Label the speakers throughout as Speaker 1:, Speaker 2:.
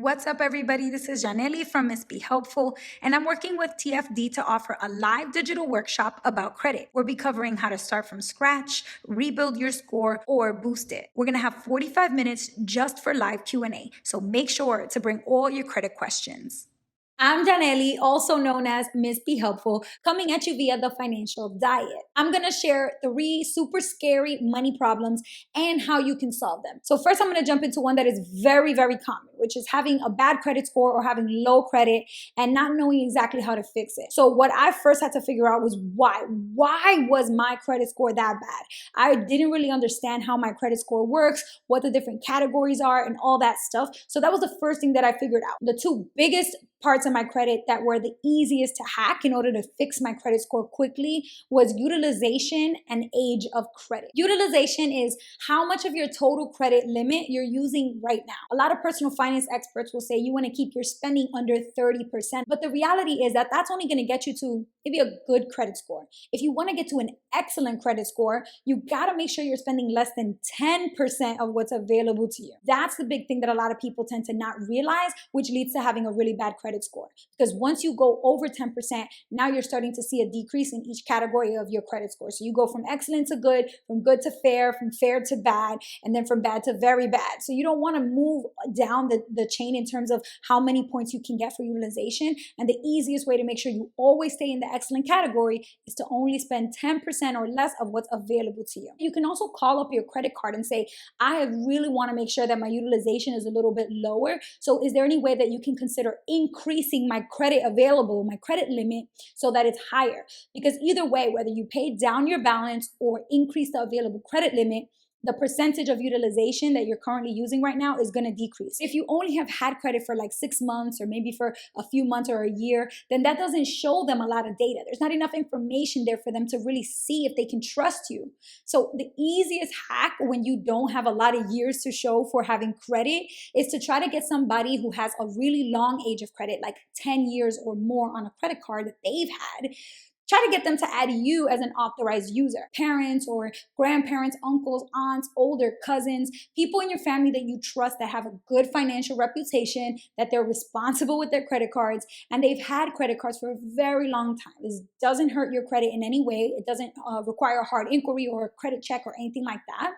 Speaker 1: What's up, everybody? This is Janelli from Miss Be Helpful, and I'm working with TFD to offer a live digital workshop about credit. We'll be covering how to start from scratch, rebuild your score, or boost it. We're gonna have 45 minutes just for live Q&A, so make sure to bring all your credit questions. I'm Janelli, also known as Miss Be Helpful, coming at you via the financial diet. I'm gonna share 3 super scary money problems and how you can solve them. So first, I'm gonna jump into one that is very, very common, which is having a bad credit score or having low credit and not knowing exactly how to fix it. So what I first had to figure out was why. Why was my credit score that bad? I didn't really understand how my credit score works, what the different categories are, and all that stuff. So that was the first thing that I figured out. The 2 biggest parts of my credit that were the easiest to hack in order to fix my credit score quickly was utilization and age of credit. Utilization is how much of your total credit limit you're using right now. A lot of personal finance experts will say you want to keep your spending under 30%, but the reality is that that's only going to get you to maybe a good credit score. If you want to get to an excellent credit score, you got to make sure you're spending less than 10% of what's available to you. That's the big thing that a lot of people tend to not realize, which leads to having a really bad credit score. Because once you go over 10%, now you're starting to see a decrease in each category of your credit score. So you go from excellent to good, from good to fair, from fair to bad, and then from bad to very bad. So you don't want to move down the chain in terms of how many points you can get for utilization. And the easiest way to make sure you always stay in the excellent category is to only spend 10% or less of what's available to you. You can also call up your credit card and say, I really want to make sure that my utilization is a little bit lower. So is there any way that you can consider increasing my credit available, my credit limit, so that it's higher? Because either way, whether you pay down your balance or increase the available credit limit, the percentage of utilization that you're currently using right now is going to decrease. If you only have had credit for like 6 months or maybe for a few months or a year, then that doesn't show them a lot of data. There's not enough information there for them to really see if they can trust you. So the easiest hack when you don't have a lot of years to show for having credit is to try to get somebody who has a really long age of credit, like 10 years or more on a credit card that they've had. Try to get them to add you as an authorized user. Parents or grandparents, uncles, aunts, older cousins, people in your family that you trust that have a good financial reputation, that they're responsible with their credit cards, and they've had credit cards for a very long time. This doesn't hurt your credit in any way. It doesn't require a hard inquiry or a credit check or anything like that.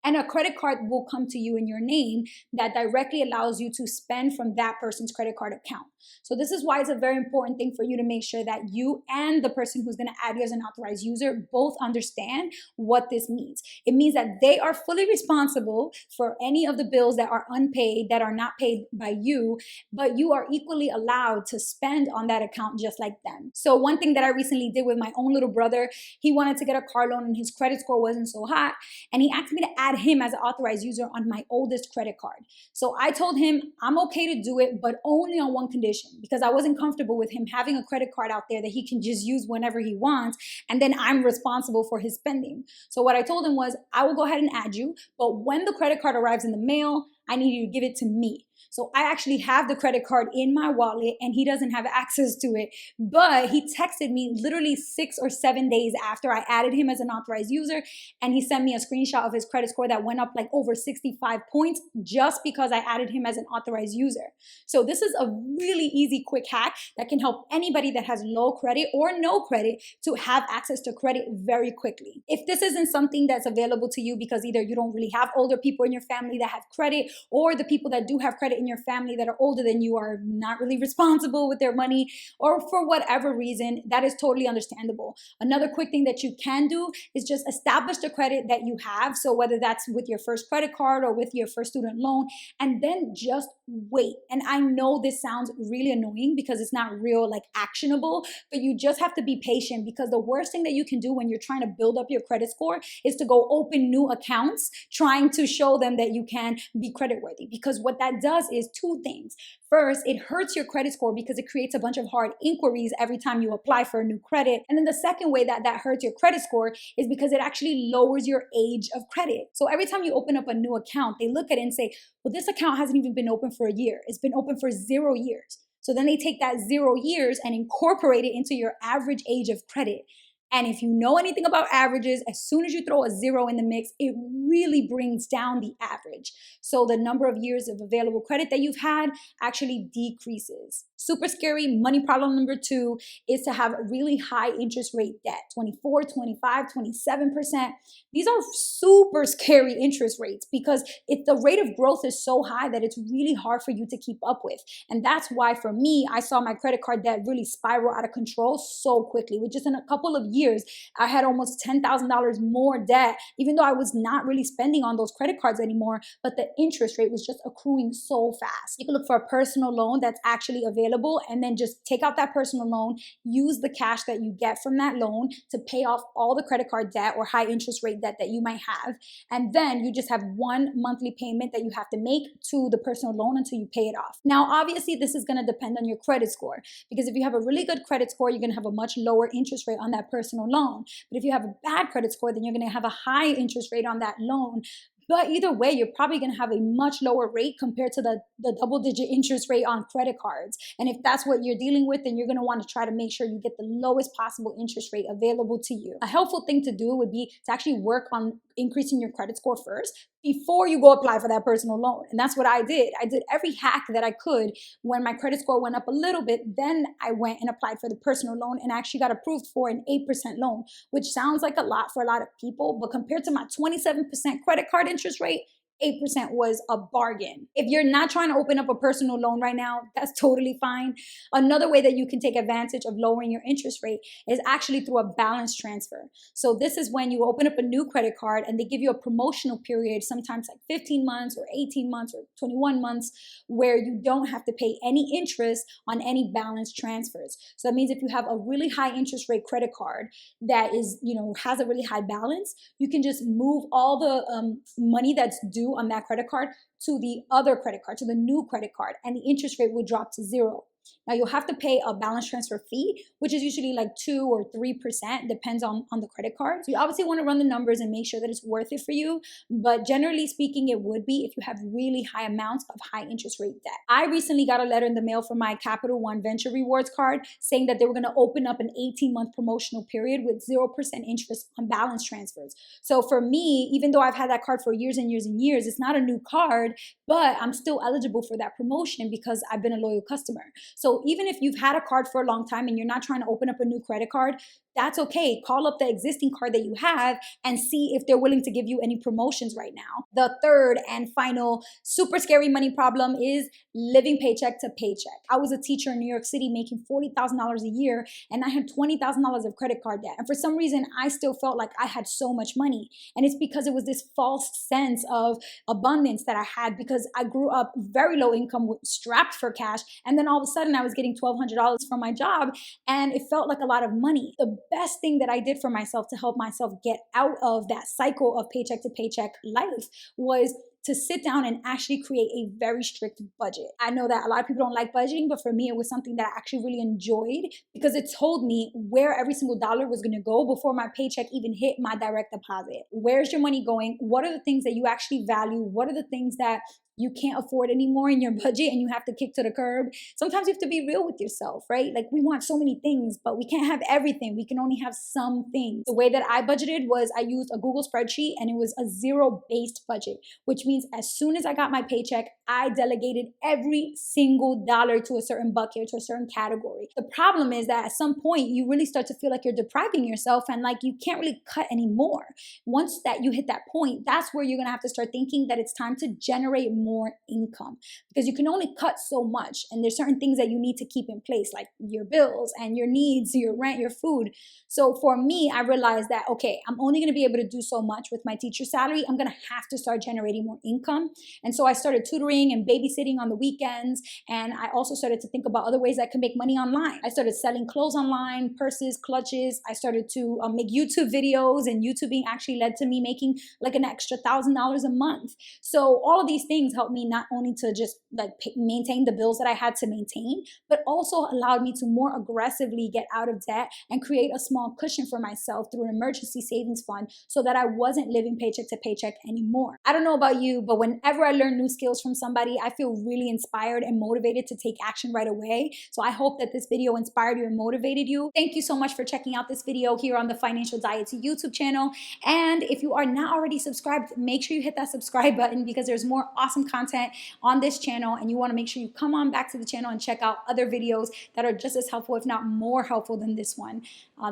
Speaker 1: And a credit card will come to you in your name that directly allows you to spend from that person's credit card account. So this is why it's a very important thing for you to make sure that you and the person who's going to add you as an authorized user both understand what this means. It means that they are fully responsible for any of the bills that are unpaid, that are not paid by you, but you are equally allowed to spend on that account just like them. So one thing that I recently did with my own little brother, he wanted to get a car loan and his credit score wasn't so hot, and he asked me to add him as an authorized user on my oldest credit card. So I told him I'm okay to do it, but only on one condition, because I wasn't comfortable with him having a credit card out there that he can just use whenever he wants, and then I'm responsible for his spending. So what I told him was, I will go ahead and add you, but when the credit card arrives in the mail, I need you to give it to me. So I actually have the credit card in my wallet and he doesn't have access to it. But he texted me literally 6 or 7 days after I added him as an authorized user. And he sent me a screenshot of his credit score that went up like over 65 points just because I added him as an authorized user. So this is a really easy, quick hack that can help anybody that has low credit or no credit to have access to credit very quickly. If this isn't something that's available to you because either you don't really have older people in your family that have credit, or the people that do have credit in your family that are older than you are not really responsible with their money, or for whatever reason, that is totally understandable. Another quick thing that you can do is just establish the credit that you have. So whether that's with your first credit card or with your first student loan, and then just wait. And I know this sounds really annoying because it's not real, like actionable, but you just have to be patient, because the worst thing that you can do when you're trying to build up your credit score is to go open new accounts trying to show them that you can be credit worthy. Because what that does is 2 things. First, it hurts your credit score because it creates a bunch of hard inquiries every time you apply for a new credit. And then the second way that that hurts your credit score is because it actually lowers your age of credit. So every time you open up a new account, they look at it and say, well, this account hasn't even been open for a year. It's been open for 0 years. So then they take that 0 years and incorporate it into your average age of credit. And if you know anything about averages, as soon as you throw a zero in the mix, it really brings down the average. So the number of years of available credit that you've had actually decreases. Super scary money problem number 2 is to have really high interest rate debt, 24, 25, 27%. These are super scary interest rates because the rate of growth is so high that it's really hard for you to keep up with. And that's why for me, I saw my credit card debt really spiral out of control so quickly. With just in a couple of years, I had almost $10,000 more debt, even though I was not really spending on those credit cards anymore, but the interest rate was just accruing so fast. You can look for a personal loan that's actually available and then just take out that personal loan, use the cash that you get from that loan to pay off all the credit card debt or high interest rate debt that you might have. And then you just have one monthly payment that you have to make to the personal loan until you pay it off. Now, obviously, this is going to depend on your credit score, because if you have a really good credit score, you're going to have a much lower interest rate on that personal loan. But if you have a bad credit score, then you're going to have a high interest rate on that loan. But either way, you're probably going to have a much lower rate compared to the double-digit interest rate on credit cards. And if that's what you're dealing with, then you're going to want to try to make sure you get the lowest possible interest rate available to you. A helpful thing to do would be to actually work on increasing your credit score first before you go apply for that personal loan. And that's what I did. I did every hack that I could. When my credit score went up a little bit, then I went and applied for the personal loan and actually got approved for an 8% loan, which sounds like a lot for a lot of people, but compared to my 27% credit card interest rate, 8% was a bargain. If you're not trying to open up a personal loan right now, that's totally fine. Another way that you can take advantage of lowering your interest rate is actually through a balance transfer. So this is when you open up a new credit card and they give you a promotional period, sometimes like 15 months or 18 months or 21 months, where you don't have to pay any interest on any balance transfers. So that means if you have a really high interest rate credit card that is, has a really high balance, you can just move all the money that's due on that credit card to the other credit card, to the new credit card, and the interest rate will drop to 0. Now you'll have to pay a balance transfer fee, which is usually like 2 or 3%, depends on the credit card. So you obviously want to run the numbers and make sure that it's worth it for you. But generally speaking, it would be if you have really high amounts of high interest rate debt. I recently got a letter in the mail from my Capital One Venture Rewards card saying that they were going to open up an 18-month promotional period with 0% interest on balance transfers. So for me, even though I've had that card for years and years and years, it's not a new card, but I'm still eligible for that promotion because I've been a loyal customer. So even if you've had a card for a long time and you're not trying to open up a new credit card, that's okay. Call up the existing card that you have and see if they're willing to give you any promotions right now. The third and final super scary money problem is living paycheck to paycheck. I was a teacher in New York City making $40,000 a year, and I had $20,000 of credit card debt. And for some reason, I still felt like I had so much money. And it's because it was this false sense of abundance that I had because I grew up very low income, strapped for cash. And then all of a sudden I was getting $1,200 from my job, and it felt like a lot of money. The best thing that I did for myself to help myself get out of that cycle of paycheck to paycheck life was to sit down and actually create a very strict budget. I know that a lot of people don't like budgeting, but for me, it was something that I actually really enjoyed because it told me where every single dollar was gonna go before my paycheck even hit my direct deposit. Where's your money going? What are the things that you actually value? What are the things that you can't afford anymore in your budget and you have to kick to the curb? Sometimes you have to be real with yourself, right? Like we want so many things, but we can't have everything. We can only have some things. The way that I budgeted was I used a Google spreadsheet, and it was a zero-based budget, which means as soon as I got my paycheck, I delegated every single dollar to a certain bucket, to a certain category. The problem is that at some point you really start to feel like you're depriving yourself and like you can't really cut anymore. Once that you hit that point, that's where you're gonna have to start thinking that it's time to generate more income, because you can only cut so much, and there's certain things that you need to keep in place, like your bills and your needs, your rent, your food. So for me, I realized that, okay, I'm only going to be able to do so much with my teacher salary. I'm going to have to start generating more income. And so I started tutoring and babysitting on the weekends, and I also started to think about other ways I could make money online. I started selling clothes online, purses, clutches. I started to make YouTube videos, and YouTubing actually led to me making like an extra $1,000 a month. So all of these things helped me not only to just like maintain the bills that I had to maintain, but also allowed me to more aggressively get out of debt and create a small cushion for myself through an emergency savings fund so that I wasn't living paycheck to paycheck anymore. I don't know about you, but whenever I learn new skills from somebody, I feel really inspired and motivated to take action right away. So I hope that this video inspired you and motivated you. Thank you so much for checking out this video here on the Financial Diet to YouTube channel. And if you are not already subscribed, make sure you hit that subscribe button because there's more awesome content on this channel, and you want to make sure you come on back to the channel and check out other videos that are just as helpful, if not more helpful than this one.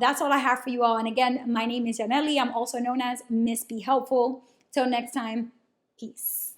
Speaker 1: That's all I have for you all. And again, my name is Yaneli. I'm also known as Miss Be Helpful. Till next time, peace.